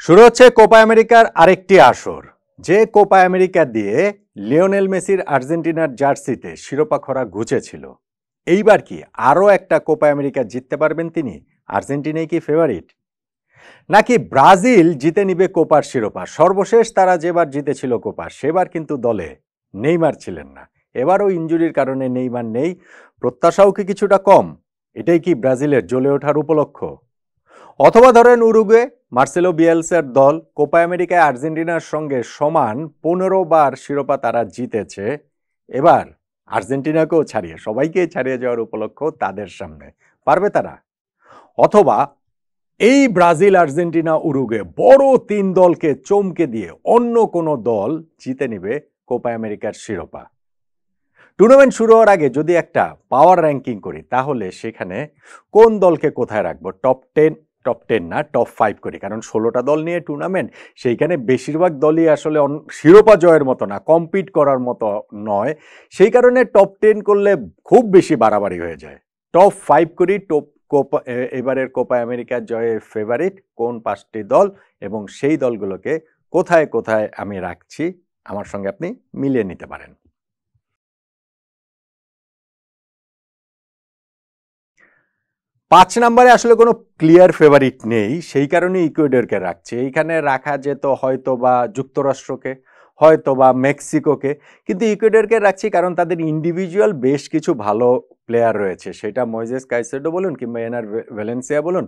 শুরু হচ্ছে কোপা আমেরিকার আরেকটি আসর, যে কোপা আমেরিকা দিয়ে লিওনেল মেসির আর্জেন্টিনার জার্সিতে শিরোপা খরা ঘুচেছিল। এইবার কি আরও একটা কোপা আমেরিকা জিততে পারবেন তিনি? আর্জেন্টিনাই কি ফেভারিট, নাকি ব্রাজিল জিতে নিবে কোপার শিরোপা? সর্বশেষ তারা যেবার জিতেছিল কোপা, সেবার কিন্তু দলে নেইমার ছিলেন না। এবারও ইনজুরির কারণে নেইমার নেই, প্রত্যাশাও কি কিছুটা কম? এটাই কি ব্রাজিলের জ্বলে ওঠার উপলক্ষ? অথবা ধরেন উরুগুয়ে, মার্সেলো বিয়েলসার দল কোপা আমেরিকায় আর্জেন্টিনার সঙ্গে সমান 15 বার শিরোপা তারা জিতেছে। এবার আর্জেন্টিনাকেও ছাড়িয়ে, সবাইকে ছাড়িয়ে যাওয়ার উপলক্ষ তাদের সামনে, পারবে তারা? অথবা এই ব্রাজিল, আর্জেন্টিনা, উরুগুয়ে বড় তিন দলকে চমকে দিয়ে অন্য কোনো দল জিতে নিবে কোপা আমেরিকার শিরোপা? টুর্নামেন্ট শুরু হওয়ার আগে যদি একটা পাওয়ার র্যাঙ্কিং করি, তাহলে সেখানে কোন দলকে কোথায় রাখবো? টপ টেন না, টপ 5 করি, কারণ 16টা দল নিয়ে টুর্নামেন্ট, সেইখানে বেশিরভাগ দলই আসলে শিরোপা জয়ের মতো না, কম্পিট করার মতো নয়। সেই কারণে টপ 10 করলে খুব বেশি বাড়াবাড়ি হয়ে যায়। টপ 5 করি। এবারের কোপা আমেরিকা জয়ের ফেভারিট কোন 5টি দল এবং সেই দলগুলোকে কোথায় কোথায় আমি রাখছি, আমার সঙ্গে আপনি মিলিয়ে নিতে পারেন। 5 নম্বরে আসলে কোনো ক্লিয়ার ফেভারিট নেই, সেই কারণে ইকুয়েডরকে রাখছে। এইখানে রাখা যেত হয়তো বা যুক্তরাষ্ট্রকে, হয়তো বা মেক্সিকোকে, কিন্তু ইকুয়েডরকে রাখছি কারণ তাদের ইন্ডিভিজুয়াল বেশ কিছু ভালো প্লেয়ার রয়েছে। সেটা ময়েজেস কাইসেডো বলুন কিংবা এনার ভ্যালেন্সিয়া বলুন,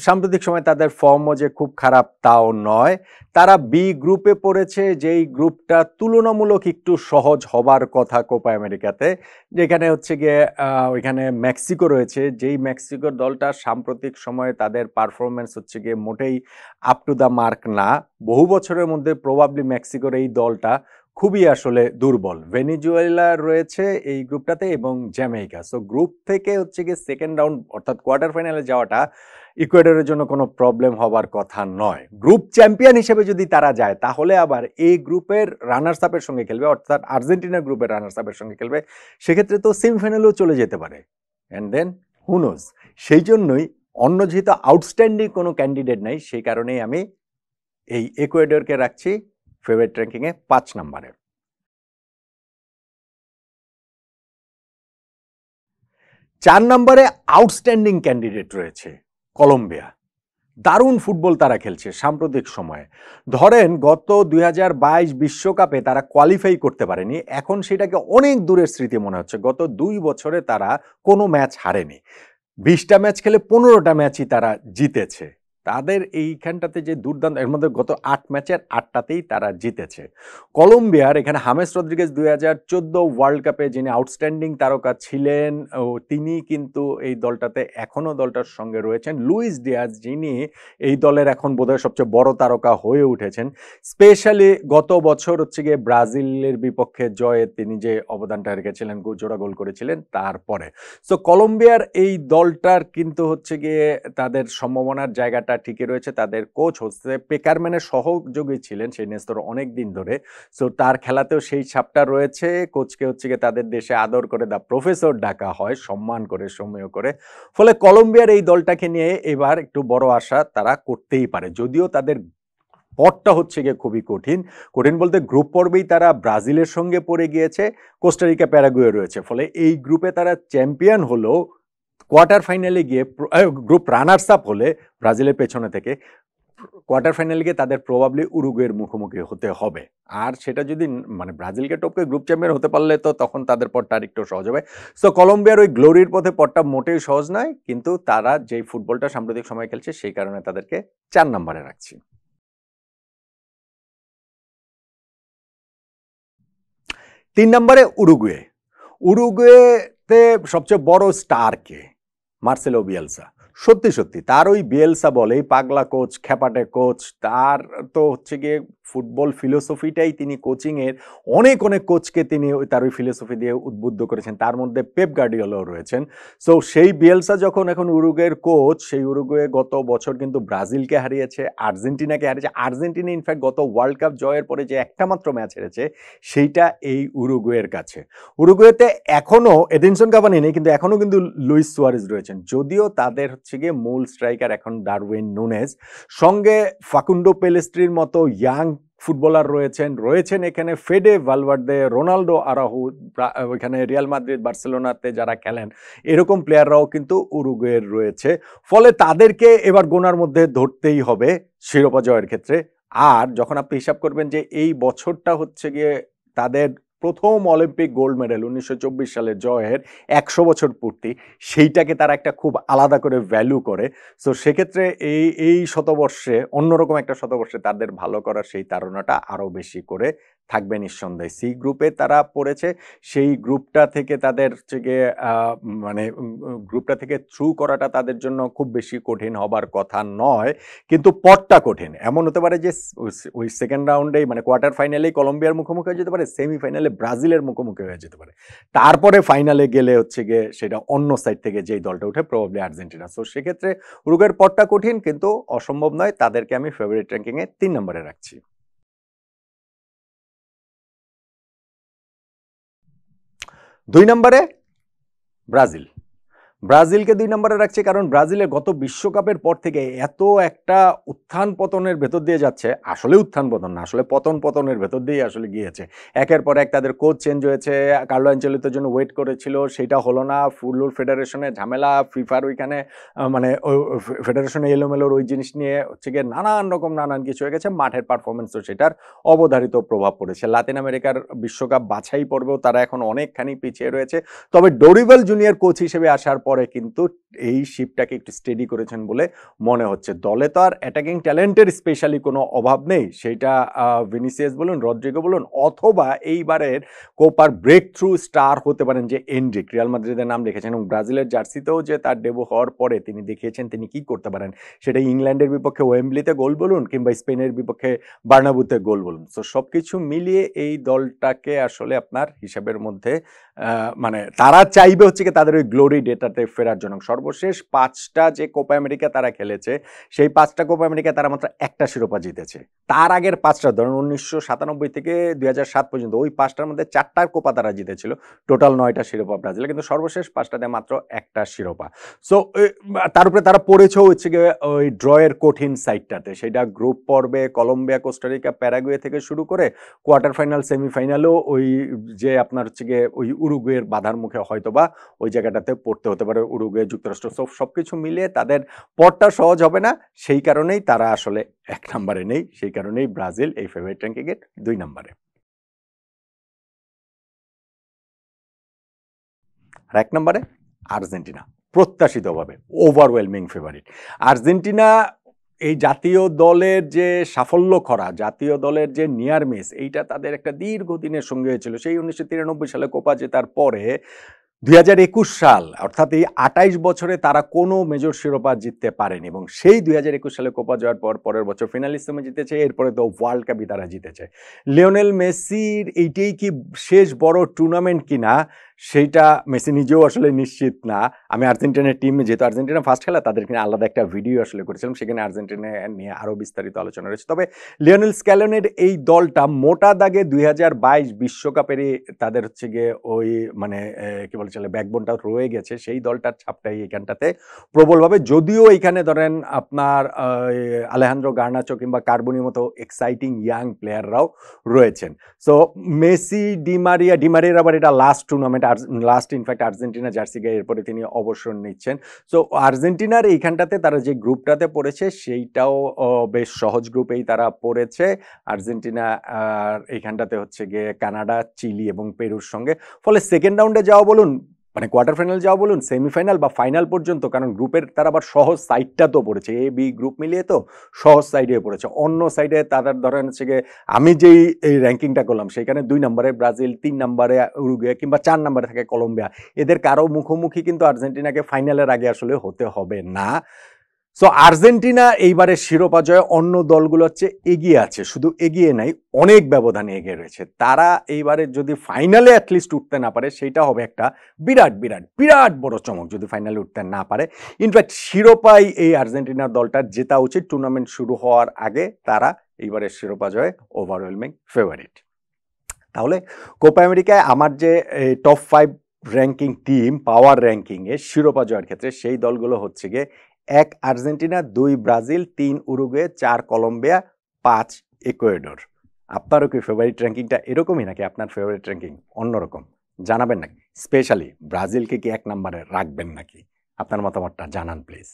সাম্প্রতিক সময় তাদের ফর্মও যে খুব খারাপ তাও নয়। তারা বি গ্রুপে পড়েছে, যেই গ্রুপটা তুলনামূলক একটু সহজ হবার কথা কোপা আমেরিকাতে, যেখানে হচ্ছে গিয়ে ওইখানে মেক্সিকো রয়েছে, যেই মেক্সিকোর দলটা সাম্প্রতিক সময়ে তাদের পারফরমেন্স হচ্ছে গিয়ে মোটেই আপ টু দ্য মার্ক না। বহু বছরের মধ্যে প্রবাবলি মেক্সিকোর এই দলটা খুবই আসলে দুর্বল। ভেনিজুয়েলা রয়েছে এই গ্রুপটাতে এবং জ্যামাইকা। সো গ্রুপ থেকে হচ্ছে গিয়ে সেকেন্ড রাউন্ড অর্থাৎ কোয়ার্টার ফাইনালে যাওয়াটা ইকুয়েডরের জন্য কোনো প্রবলেম হবার কথা নয়। গ্রুপ চ্যাম্পিয়ন হিসেবে যদি তারা যায়, তাহলে আবার এই গ্রুপের রানার্স আপের সঙ্গে খেলবে, অর্থাৎ আর্জেন্টিনার গ্রুপের রানার্স আপের সঙ্গে খেলবে। সেক্ষেত্রে তো সেমিফাইনালেও চলে যেতে পারে, অ্যান্ড দেন হু নোজ। সেই জন্যই অন্য যেহেতু আউটস্ট্যান্ডিং কোনো ক্যান্ডিডেট নাই, সেই কারণেই আমি এই ইকুয়েডরকে রাখছি ফেভারিট র্যাঙ্কিংয়ে 5 নম্বরে। 4 নম্বরে আউটস্ট্যান্ডিং ক্যান্ডিডেট রয়েছে কলম্বিয়া। দারুণ ফুটবল তারা খেলছে সাম্প্রতিক সময়ে। ধরেন গত 2022 বিশ্বকাপে তারা কোয়ালিফাই করতে পারেনি, এখন সেটাকে অনেক দূরের স্মৃতি মনে হচ্ছে। গত 2 বছরে তারা কোনো ম্যাচ হারেনি, 20টা ম্যাচ খেলে 15টা ম্যাচই তারা জিতেছে। তাদের এইখানটাতে যে দুর্দান্ত, এর মধ্যে গত 8 ম্যাচের 8টাতেই তারা জিতেছে। কলম্বিয়ার এখানে হামেস রদ্রিগেজ 2014 ওয়ার্ল্ড কাপে যিনি আউটস্ট্যান্ডিং তারকা ছিলেন, তিনি কিন্তু এই দলটাতে এখনো দলটার সঙ্গে রয়েছেন। লুইস ডিয়াজ, যিনি এই দলের এখন বোধহয় সবচেয়ে বড় তারকা হয়ে উঠেছেন, স্পেশালি গত বছর হচ্ছে গিয়ে ব্রাজিলের বিপক্ষে জয়ে তিনি যে অবদানটা রেখেছিলেন, জোড়া গোল করেছিলেন তারপরে। সো কলম্বিয়ার এই দলটার কিন্তু হচ্ছে গিয়ে তাদের সম্ভাবনার জায়গাটা ঠিকই রয়েছে। তাদের কোচ হচ্ছে পেকারম্যানের সহযোগী ছিলেন সেই নেস্তর অনেক দিন ধরে। সো তার খেলাতেও সেই ছাপটা রয়েছে। কোচকে হচ্ছে গিয়ে তাদের দেশে আদর করে দা প্রফেসর ডাকা হয়, সম্মান করে, সমীহ করে। ফলে কলম্বিয়ার এই দলটাকে নিয়ে এবার একটু বড় আশা তারা করতেই পারে, যদিও তাদের পথটা হচ্ছে গিয়ে খুবই কঠিন। কঠিন বলতে গ্রুপ পর্বেই তারা ব্রাজিলের সঙ্গে পড়ে গিয়েছে, কোস্টারিকা, প্যারাগুয়ে রয়েছে। ফলে এই গ্রুপে তারা চ্যাম্পিয়ন হলো, কোয়ার্টার ফাইনালে গিয়ে গ্রুপ রানার্স আপ হলে ব্রাজিলের পেছনে থেকে কোয়ার্টার ফাইনালে গিয়ে তাদের প্রবাবলি উরুগুয়ের মুখোমুখি হতে হবে। আর সেটা যদি মানে ব্রাজিলকে টপকে গ্রুপ চ্যাম্পিয়ন হতে পারলে তো তখন তাদের পথটা আর একটু সহজ হবে। সো কলম্বিয়ার ওই গ্লোরির পথে পথটা মোটেই সহজ নয়, কিন্তু তারা যেই ফুটবলটা সাম্প্রতিক সময় খেলছে সেই কারণে তাদেরকে 4 নম্বরে রাখছি। 3 নম্বরে উরুগুয়ে। উরুগুয়েতে সবচেয়ে বড় স্টার কে? Marcelo Bielsa. সত্যি সত্যি তার ওই বিয়েলসা বলে পাগলা কোচ, খ্যাপাটে কোচ, তার তো হচ্ছে গিয়ে ফুটবল ফিলোসফিটাই তিনি কোচিংয়ের অনেক অনেক কোচকে তিনি তার ওই ফিলোসফি দিয়ে উদ্বুদ্ধ করেছেন, তার মধ্যে পেপ গার্ডিওলাও রয়েছেন। সো সেই বিয়েলসা যখন এখন উরুগুয়ের কোচ, সেই উরুগুয়ে গত বছর কিন্তু ব্রাজিলকে হারিয়েছে, আর্জেন্টিনাকে হারিয়েছে। আর্জেন্টিনা ইনফ্যাক্ট গত ওয়ার্ল্ড কাপ জয়ের পরে যে একটা মাত্র ম্যাচ হেরেছে, সেইটা এই উরুগুয়ের কাছে। উরুগুয়েতে এখনো এডিনসন কাভানি নেই, কিন্তু এখনো কিন্তু লুইস সুয়ারেজ রয়েছেন, যদিও তাদের হচ্ছে হচ্ছে গিয়ে মূল স্ট্রাইকার এখন ডারউইন নুনেজ, সঙ্গে ফাকুন্ডো পেলেস্ট্রির মতো ইয়াং ফুটবলার রয়েছেন এখানে ফেডে ভালভার্দে, রোনাল্ডো আরাহু, ওইখানে রিয়াল মাদ্রিদ বার্সেলোনাতে যারা খেলেন এরকম প্লেয়াররাও কিন্তু উরুগুয়ের রয়েছে। ফলে তাদেরকে এবার গোনার মধ্যে ধরতেই হবে শিরোপা জয়ের ক্ষেত্রে। আর যখন আপনি হিসাব করবেন যে এই বছরটা হচ্ছে গিয়ে তাদের প্রথম অলিম্পিক গোল্ড মেডেল 1924 সালে জয়ের 100 বছর পূর্তি, সেইটাকে তারা একটা খুব আলাদা করে ভ্যালু করে। সো সেক্ষেত্রে এই শতবর্ষে, অন্যরকম একটা শতবর্ষে তাদের ভালো করার সেই তাড়নাটা আরও বেশি করে থাকবে নিঃসন্দেহে। সি গ্রুপে তারা পড়েছে, সেই গ্রুপটা থেকে তাদের হচ্ছে গিয়ে মানে গ্রুপটা থেকে থ্রু করাটা তাদের জন্য খুব বেশি কঠিন হবার কথা নয়, কিন্তু পথটা কঠিন। এমন হতে পারে যে ওই সেকেন্ড রাউন্ডেই মানে কোয়ার্টার ফাইনালেই কলম্বিয়ার মুখোমুখি হয়ে যেতে পারে, সেমিফাইনালে ব্রাজিলের মুখোমুখি হয়ে যেতে পারে, তারপরে ফাইনালে গেলে হচ্ছে গিয়ে সেটা অন্য সাইড থেকে যেই দলটা উঠে, প্রবাবলি আর্জেন্টিনা। সো সেক্ষেত্রে উরুগুয়ের পথটা কঠিন কিন্তু অসম্ভব নয়। তাদেরকে আমি ফেভারিট র্যাঙ্কিংয়ে 3 নম্বরে রাখছি। 2 নম্বরে ব্রাজিল। ব্রাজিলকে 2 নম্বরে রাখছি কারণ ব্রাজিলের গত বিশ্বকাপের পর থেকে এত একটা উত্থান পতনের ভেতর দিয়ে যাচ্ছে, আসলে উত্থান পতন না, আসলে পতনের ভেতর দিয়ে আসলে গিয়েছে। একের পর এক তাদের কোচ চেঞ্জ হয়েছে, কার্লো আনচেলত্তির জন্য ওয়েট করেছিল, সেটা হলো না, ফুটবল ফেডারেশনে ঝামেলা, ফিফার ওইখানে মানে ফেডারেশনে এলোমেলোর ওই জিনিস নিয়ে হচ্ছে গিয়ে নানান কিছু হয়ে গেছে, মাঠের পারফরমেন্সও সেটার অবধারিত প্রভাব পড়েছে। লাতিন আমেরিকার বিশ্বকাপ বাছাই পর্বেও তারা এখন অনেকখানি পিছিয়ে রয়েছে। তবে ডোরিভাল জুনিয়র কোচ হিসেবে আসার পরে কিন্তু এই শিপটাকে একটু স্টেডি করেছেন বলে মনে হচ্ছে। দলে তো আর অ্যাটাকিং ট্যালেন্টের স্পেশালি কোনো অভাব নেই, সেইটা ভিনিসিয়াস বলুন, রদ্রিগো বলুন, অথবা এইবারের কোপার ব্রেক থ্রু স্টার হতে পারেন যে এনড্রিক, রিয়াল মাদ্রিদের নাম রেখেছেন এবং ব্রাজিলের জার্সিতেও যে তার ডেবু হওয়ার পরে তিনি দেখিয়েছেন তিনি কি করতে পারেন, সেটা ইংল্যান্ডের বিপক্ষে ওয়েম্বলিতে গোল বলুন কিংবা স্পেনের বিপক্ষে বার্নাবুতে গোল বলুন। তো সবকিছু মিলিয়ে এই দলটাকে আসলে আপনার হিসাবের মধ্যে মানে তারা চাইবে হচ্ছে কি তাদের ওই গ্লোরি ডেটাতে ফেরার জন্য। সর্বশেষ 5টা যে কোপা আমেরিকা তারা খেলেছে, সেই 5টা কোপা আমেরিকা তারা মাত্র একটা শিরোপা জিতেছে। তার আগের 5টা ধরুন 1997 থেকে 2007 পর্যন্ত ওই 5টার মধ্যে 4টার কোপা তারা জিতেছিল, টোটাল 9টা শিরোপা ব্রাজিলে, কিন্তু সর্বশেষ 5টাতে মাত্র একটা শিরোপা। সো তার উপরে তারা পড়েছেও হচ্ছে গিয়ে ওই ড্রয়ের কঠিন সাইডটাতে, সেটা গ্রুপ পর্বে কলম্বিয়া, কোস্টারিকা, প্যারাগুয়ে থেকে শুরু করে কোয়ার্টার ফাইনাল, সেমিফাইনালও ওই যে আপনার হচ্ছে গিয়ে ওই উরুগুয়ের বাধার মুখে হয়তোবা ওই জায়গাটাতে পড়তে হতে পারে উরুগুয়ে, যুক্তরাষ্ট্র। সবকিছু মিলিয়ে তাদের পথটা সহজ হবে না, সেই কারণেই তারা আসলে 1 নম্বরে নেই, সেই কারণেই ব্রাজিল এই ফেভারিট র্যাঙ্কিংয়ে 2 নম্বরে। আর 1 নম্বরে আর্জেন্টিনা, প্রত্যাশিতভাবে ওভারওয়েলমিং ফেভারিট। আর্জেন্টিনা এই জাতীয় দলের যে সাফল্য খরা, জাতীয় দলের যে নিয়ার মিস, এইটা তাদের একটা দীর্ঘদিনের সঙ্গী হয়েছিল। সেই 1993 সালে কোপা জেতার পরে 2021 সাল, অর্থাৎ এই 28 বছরে তারা কোনো মেজর শিরোপা জিততে পারেনি এবং সেই 2021 সালে কোপা জয়ের পর পরের বছর ফিনালিস্টমে জিতেছে, এরপরে তো ওয়ার্ল্ড কাপই তারা জিতেছে। লিওনেল মেসির এইটাই কি শেষ বড় টুর্নামেন্ট কিনা সেইটা মেসি নিজেও আসলে নিশ্চিত না। আমি আর্জেন্টিনার টিম, যেহেতু আর্জেন্টিনা ফার্স্ট খেলা, তাদেরকে আলাদা একটা ভিডিও আসলে করেছিলাম, সেখানে আর্জেন্টিনা নিয়ে আরও বিস্তারিত আলোচনা রয়েছে। তবে লিওনেল স্ক্যালোনের এই দলটা মোটা দাগে 2022 বিশ্বকাপেরই তাদের হচ্ছে গিয়ে ওই মানে কি বলে চলে ব্যাকবোনটা রয়ে গেছে, সেই দলটার ছাপটাই এখানটাতে প্রবলভাবে। যদিও এখানে ধরেন আপনার আলেহান্দ্রো গার্নাচো কিংবা কার্বনির মতো এক্সাইটিং ইয়াং প্লেয়াররাও রয়েছেন। সো মেসি, ডিমারিয়ার আবার এটা last tournament, last in fact Argentina jersey গায়ে, এরপরে তিনি অবসর নিচ্ছেন। সো আর্জেন্টিনার এইখানটাতে তারা যে গ্রুপটাতে পড়েছে সেইটাও বেশ সহজ গ্রুপেই তারা পড়েছে। আর্জেন্টিনা আর এইখানটাতে হচ্ছে গিয়ে কানাডা, চিলি এবং পেরুর সঙ্গে। ফলে সেকেন্ড রাউন্ডে যাওয়া বলুন, মানে কোয়ার্টার ফাইনাল যাওয়া বলুন, সেমিফাইনাল বা ফাইনাল পর্যন্ত, কারণ গ্রুপের তারা আবার সহজ সাইডটা তো পড়েছে, এ বি গ্রুপ মিলিয়ে তো সহজ সাইডে পড়েছে। অন্য সাইডে তাদের ধরেন হচ্ছে গিয়ে আমি যেই এই র্যাঙ্কিংটা করলাম সেখানে 2 নম্বরে ব্রাজিল, 3 নম্বরে উরুগুয়ে কিংবা 4 নম্বরে থাকে কলম্বিয়া। এদের কারো মুখোমুখি কিন্তু আর্জেন্টিনাকে ফাইনালের আগে আসলে হতে হবে না। সো আর্জেন্টিনা এইবারে শিরোপা জয়ে অন্য দলগুলো হচ্ছে এগিয়ে আছে, শুধু এগিয়ে নাই, অনেক ব্যবধানে এগিয়ে রয়েছে। তারা এইবারে যদি ফাইনালে অ্যাটলিস্ট উঠতে না পারে, সেইটা হবে একটা বিরাট বড় চমক যদি ফাইনালে উঠতে না পারে। ইনফ্যাক্ট শিরোপাই এই আর্জেন্টিনার দলটার জেতা উচিত টুর্নামেন্ট শুরু হওয়ার আগে। তারা এইবারের শিরোপা জয়ে ওভারওয়েলমিং ফেভারিট। তাহলে কোপা আমেরিকায় আমার যে টপ 5 র্যাঙ্কিং টিম পাওয়ার র্যাঙ্কিংয়ে শিরোপা জয়ের ক্ষেত্রে, সেই দলগুলো হচ্ছে গিয়ে 1 Argentina, 2 Brazil, 3 Uruguay, 4 Colombia, 5 Ecuador. আপনারও কি ফেভারিট র্যাঙ্কিংটা এরকমই নাকি আপনার ফেভারিট র্যাঙ্কিং অন্যরকম? জানাবেন নাকি? স্পেশালি ব্রাজিলকে কি 1 নম্বরে রাখবেন নাকি? আপনার মতামতটা জানান প্লিজ।